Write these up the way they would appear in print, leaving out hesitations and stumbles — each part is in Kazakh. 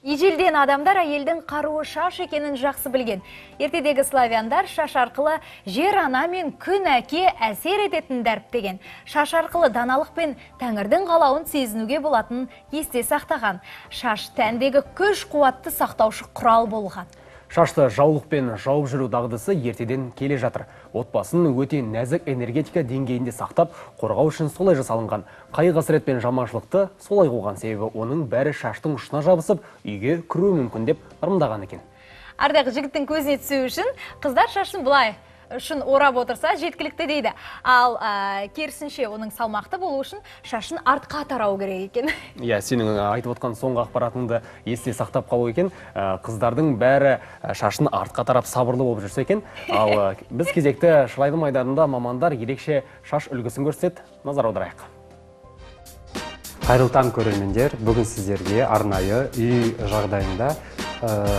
Ежелден адамдар әйелдің қаруы шаш екенін жақсы білген. Ертедегі славяндар шаш арқылы жер ана мен күн әке әсер ететін дәріптеген. Шаш арқылы даналық пен тәңірдің қалауын сезінуге болатын есте сақтаған. Шаш тәндегі күш қуатты сақтаушы құрал болған. Шашты жаулықпен жауып жүру дағдысы ертеден келе жатыр. Отбасын өте нәзік энергетика деңгейінде сақтап, қорғау үшін солай жасалынған. Қайғы-қасірет пен жаманшылықты солай қойған, себебі оның бәрі шаштың ұшына жабысып, үйге кіруі мүмкін деп ырымдаған екен. Ардағы жігіттің көзіне түсу үшін қыздар шашын бұлай үшін орап отырса жеткілікті дейді. Ал керісінше оның салмақты болу үшін шашын артқа тарау керек екен. Иә, сенің айтып отқан соңғы ақпаратыңды есте сақтап қалу екен. Қыздардың бәрі шашын артқа тарап сабырлы болып жүрсе екен. Ал біз кезекті Шырайлы майданында мамандар ерекше шаш үлгісін көрсетеді. Назар аударайық. Қайырлы таң көрермендер, бүгін сіздерге арнайы үй жағдайында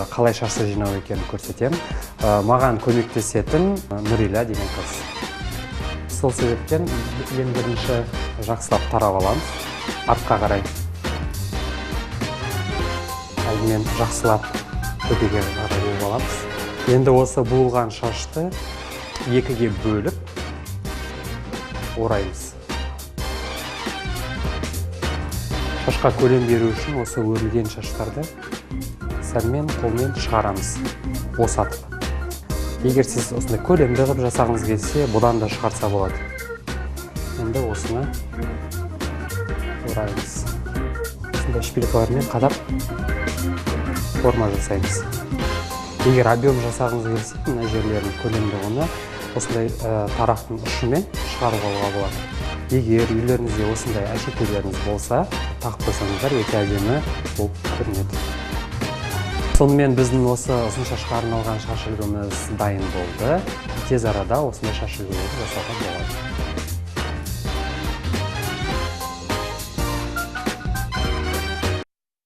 қалай шашты жинау екенін көрсетем. Маған көмектесетін Нұрила деген қыз. Сол себептен ең бірінші жақсылап тарап аламыз, артқа қарай. Алдымен жақсылап төбеге қарай бөліп аламыз. Енді осы буылған шашты екіге бөліп ораймыз. Шашқа көлем беру үшін осы өрілген шаштарды сәлмен қолмен шығарамыз, босатып. Егер сіз осындай көлемді қылып жасағыңыз келсе, бұдан да шығарса болады. Енді осыны ораймыз. Осындай шпилькалармен қадап форма жасаймыз. Егер объем жасағыңыз келсе, мына жерлердің көлемді оны осындай тарақтың ұшымен шығарып алуға болады. Егер үйлеріңізде осындай әшекейлеріңіз болса, тағып қойсаңыздар өте әдемі болып көрінеді. Сонымен біздің осы ұзын шашқа арналған шаш үлгіміз дайын болды. Тез арада осындай шаш үлгілерді жасауға болады.